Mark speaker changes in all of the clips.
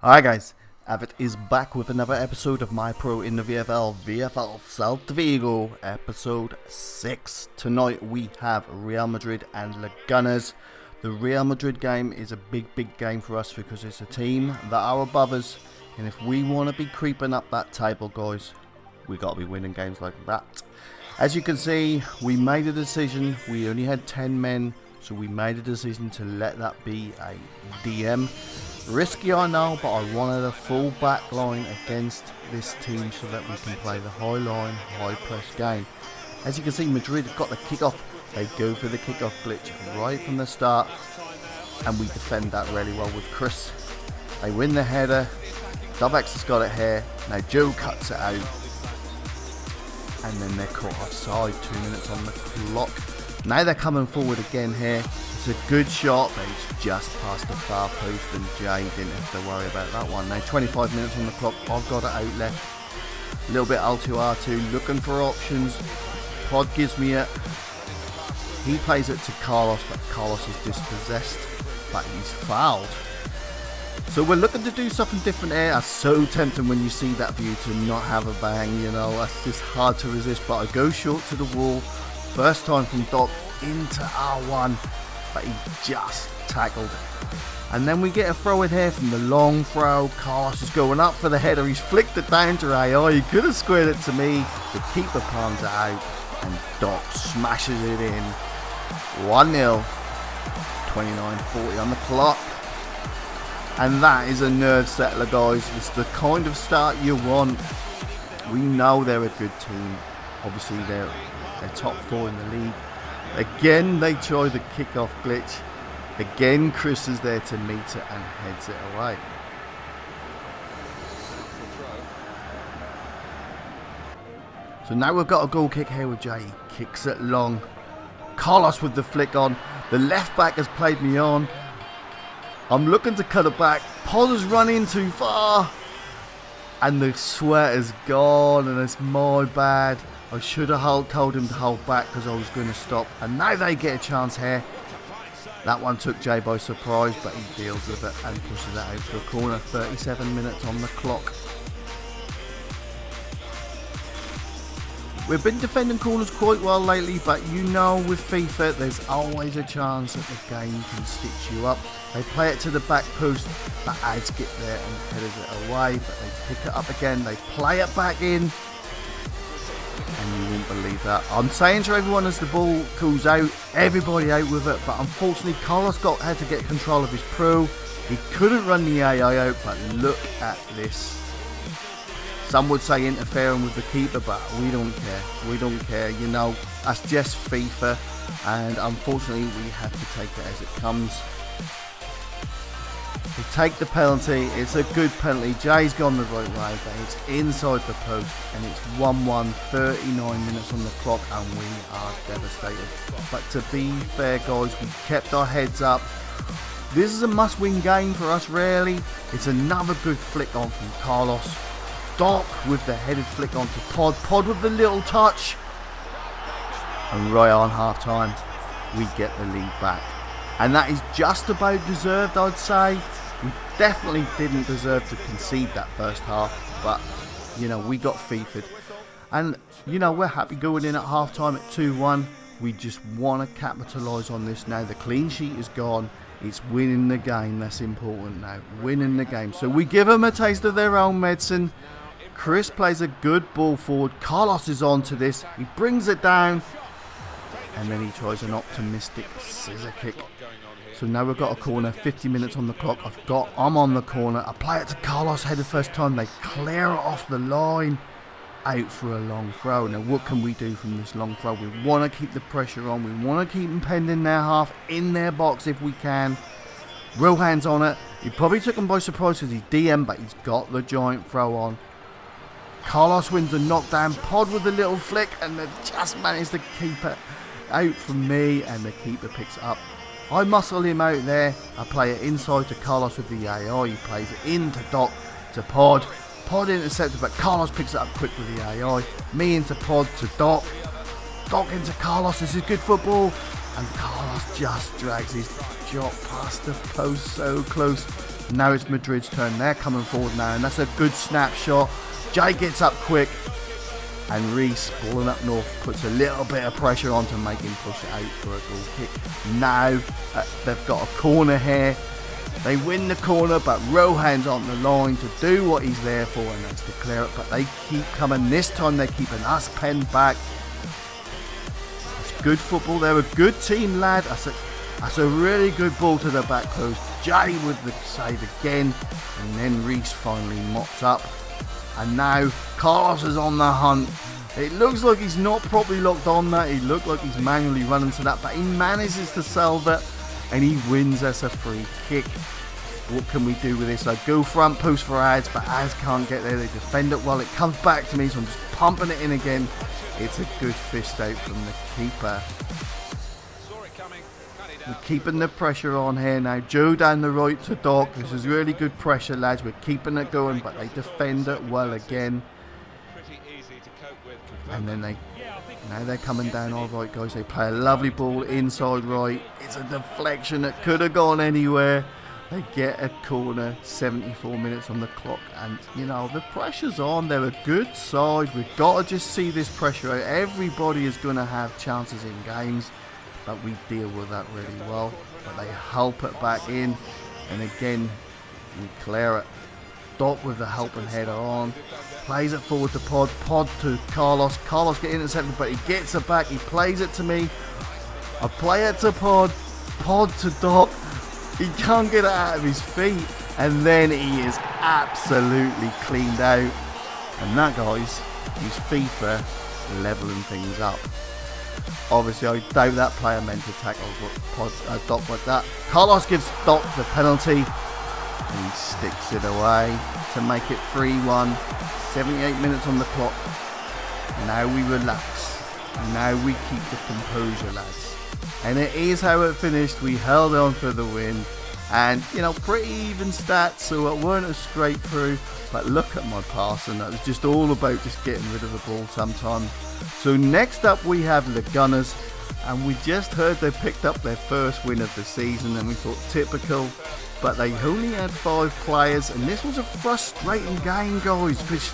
Speaker 1: Alright guys, Avit is back with another episode of My Pro in the VFL Celta Vigo, episode 6. Tonight we have Real Madrid and the Gunners. The Real Madrid game is a big game for us because it's a team that are above us, and if we want to be creeping up that table, guys, we got to be winning games like that. As you can see, we made a decision. We only had 10 men, so we made a decision to let that be a DM. Risky, I know, but I wanted a full back line against this team so that we can play the high line, high press game. As you can see, Madrid got the kickoff. They go for the kickoff glitch right from the start, and we defend that really well with Chris. They win the header. Dovex has got it here. Now Joe cuts it out, and then they're caught offside. 2 minutes on the clock. Now they're coming forward again here. It's a good shot, but it's just past the far post, and Jay didn't have to worry about that one. Now 25 minutes on the clock. I've got it out left. A little bit L2R2, looking for options. Pod gives me it. He plays it to Carlos, but Carlos is dispossessed, but he's fouled. So we're looking to do something different here. It's so tempting when you see that view to not have a bang, you know. That's just hard to resist, but I go short to the wall. First time from Doc into R1, but he just tackled it. And then we get a throw in here from the long throw. Carlos is going up for the header. He's flicked it down to AI. He could have squared it to me. The keeper palms it out, and Doc smashes it in. 1-0. 29:40 on the clock. And that is a nerve settler, guys. It's the kind of start you want. We know they're a good team. Obviously, they're top 4 in the league. Again, they try the kickoff glitch. Again, Chris is there to meet it and heads it away. So now we've got a goal kick here with Jay. He kicks it long. Carlos with the flick on. The left back has played me on. I'm looking to cut it back. Potter's running too far. And the sweat is gone, and it's my bad. I should have told him to hold back because I was going to stop. And now they get a chance here. That one took Jay by surprise, but he deals with it and pushes it out to a corner. 37 minutes on the clock. We've been defending corners quite well lately, but you know with FIFA there's always a chance that the game can stitch you up. They play it to the back post, the ads get there and headers it away, but they pick it up again, they play it back in, and you won't believe that. I'm saying to everyone as the ball cools out, everybody out with it, but unfortunately Carlos had to get control of his pro. He couldn't run the AI out, but look at this. Some would say interfering with the keeper, but we don't care. We don't care, you know, that's just FIFA, and unfortunately we have to take it as it comes. We take the penalty. It's a good penalty. Jay's gone the right way, but it's inside the post, and it's 1-1, 39 minutes on the clock, and we are devastated. But to be fair, guys, we kept our heads up. This is a must-win game for us, really. It's another good flick on from Carlos. Doc with the headed flick onto Pod. Pod with the little touch. And right on half-time, we get the lead back. And that is just about deserved, I'd say. We definitely didn't deserve to concede that first half, but, you know, we got FIFA'd. And, you know, we're happy going in at half-time at 2-1. We just want to capitalise on this now. The clean sheet is gone. It's winning the game that's important now. Winning the game. So we give them a taste of their own medicine. Chris plays a good ball forward. Carlos is on to this. He brings it down. And then he tries an optimistic scissor kick. So now we've got a corner, 50 minutes on the clock. I'm on the corner. I play it to Carlos headed first time. They clear it off the line. Out for a long throw. Now what can we do from this long throw? We want to keep the pressure on. We want to keep them penned in their half, in their box if we can. Real hands on it. He probably took him by surprise because he's DM, but he's got the giant throw on. Carlos wins the knockdown. Pod with a little flick, and they just managed to keep it out from me, and the keeper picks it up. I muscle him out there. I play it inside to Carlos with the AI. He plays it into Doc to Pod. Pod intercepted, but Carlos picks it up quick with the AI. Me into Pod to Doc. Doc into Carlos. This is good football. And Carlos just drags his shot past the post so close. Now it's Madrid's turn. They're coming forward now, and that's a good snapshot. Jay gets up quick, and Reese, balling up north, puts a little bit of pressure on to make him push it out for a goal kick. Now they've got a corner here. They win the corner, but Rohan's on the line to do what he's there for, and that's to clear it. But they keep coming. This time they're keeping us penned back. It's good football. They're a good team, lad. That's a really good ball to the back post. Jay with the save again, and then Reese finally mops up. And now Carlos is on the hunt. It looks like he's not properly locked on that. He looked like he's manually running to that, but he manages to salve it, and he wins us a free kick. What can we do with this? I go front post for Az, but Az can't get there. They defend it well. It comes back to me, so I'm just pumping it in again. It's a good fist out from the keeper. We're keeping the pressure on here now. Joe down the right to Doc. This is really good pressure, lads. We're keeping it going, but they defend it well again. And then now they're coming down all right, guys. They play a lovely ball inside right. It's a deflection that could have gone anywhere. They get a corner, 74 minutes on the clock, and you know the pressure's on. They're a good side. We've got to just see this pressure out. Everybody is going to have chances in games, but we deal with that really well. But they help it back in, and again we clear it. Doc with the helping header on, plays it forward to Pod, Pod to Carlos. Carlos gets intercepted, but he gets it back. He plays it to me. I play it to Pod, Pod to Doc. He can't get it out of his feet, and then he is absolutely cleaned out. And that, guys, is FIFA leveling things up. Obviously, I doubt that player meant to tackle Doc like that. Carlos gives Doc the penalty, and he sticks it away to make it 3-1. 78 minutes on the clock. Now we relax. Now we keep the composure, lads. And it is how it finished. We held on for the win, and you know, pretty even stats, so it weren't a straight through. But look at my passing. That was just all about just getting rid of the ball sometimes. So next up we have the Gunners, and we just heard they picked up their first win of the season, and we thought typical, but they only had 5 players, and this was a frustrating game, guys, because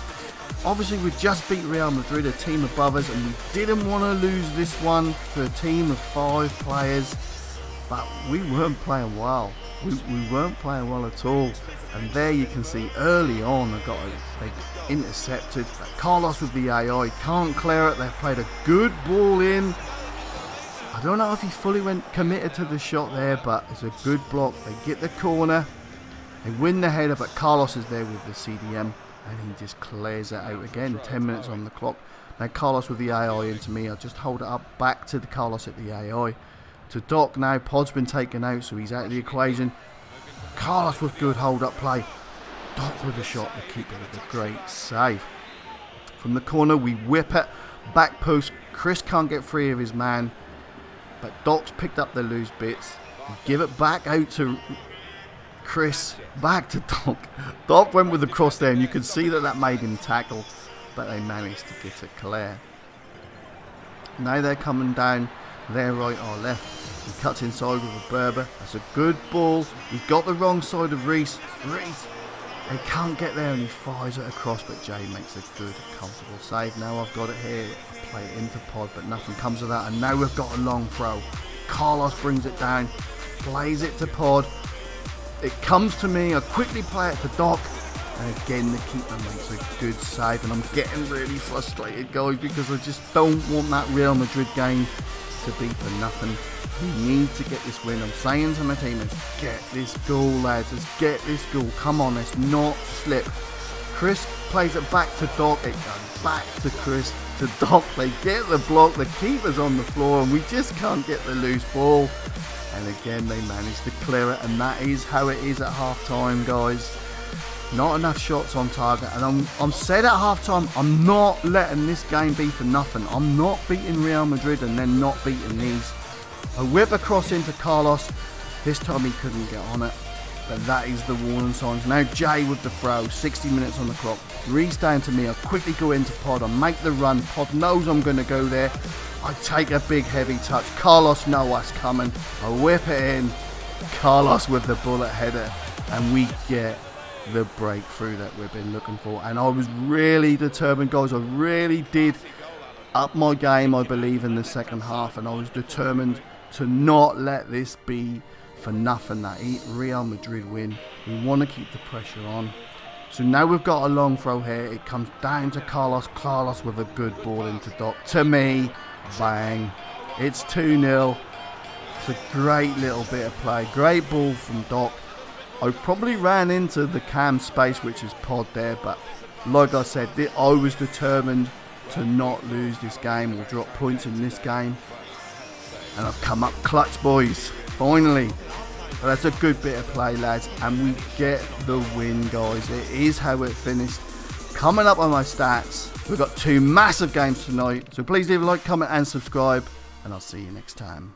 Speaker 1: obviously we just beat Real Madrid, a team above us, and we didn't want to lose this one for a team of 5 players, but we weren't playing well. We weren't playing well at all. And there you can see early on they intercepted. Carlos with the AI can't clear it. They played a good ball in. I don't know if he fully committed to the shot there, but it's a good block. They get the corner. They win the header, but Carlos is there with the CDM. And he just clears it out again. 10 minutes on the clock. Now Carlos with the AI into me. I'll just hold it up back to the Carlos at the AI. To Doc now. Pod's been taken out, so he's out of the equation. Carlos with good hold-up play. Doc with a shot. The keeper with a great save. From the corner, we whip it. Back post. Chris can't get free of his man. But Doc's picked up the loose bits. We give it back out to Chris, back to Doc. Doc went with the cross there, and you could see that made him tackle, but they managed to get it clear. Now they're coming down their right or left. He cuts inside with a Berber. That's a good ball. He's got the wrong side of Reese. They can't get there, and he fires it across, but Jay makes a good, comfortable save. Now I've got it here. I play it into Pod, but nothing comes of that, and now we've got a long throw. Carlos brings it down, plays it to Pod. It comes to me. I quickly play it to Doc, and again the keeper makes a good save, and I'm getting really frustrated, guys, because I just don't want that Real Madrid game to be for nothing. We need to get this win. I'm saying to my team, let's get this goal, lads. Let's get this goal. Come on, let's not slip. Chris plays it back to Doc. It goes back to Chris, to Doc. They get the block. The keeper's on the floor, and we just can't get the loose ball. And again, they managed to clear it, and that is how it is at half-time, guys. Not enough shots on target, and I'm said at half-time, I'm not letting this game be for nothing. I'm not beating Real Madrid and then not beating these. I whip across into Carlos. This time he couldn't get on it, but that is the warning signs. Now Jay with the throw, 60 minutes on the clock. Reese down to me. I quickly go into Pod. I make the run. Pod knows I'm going to go there. I take a big heavy touch. Carlos knows what's coming. I whip it in. Carlos with the bullet header. and we get the breakthrough that we've been looking for. And I was really determined, guys. I really did up my game, I believe, in the second half, and I was determined to not let this be for nothing, that Real Madrid win. We want to keep the pressure on. So now we've got a long throw here. It comes down to Carlos. Carlos with a good ball into Doc. To me, bang. It's 2-0. It's a great little bit of play. Great ball from Doc. I probably ran into the cam space, which is Pod there, but like I said, I was determined to not lose this game or drop points in this game. And I've come up clutch, boys. Finally. But that's a good bit of play, lads. And we get the win, guys. It is how it finished. Coming up on my stats, we've got 2 massive games tonight. So please leave a like, comment and subscribe. And I'll see you next time.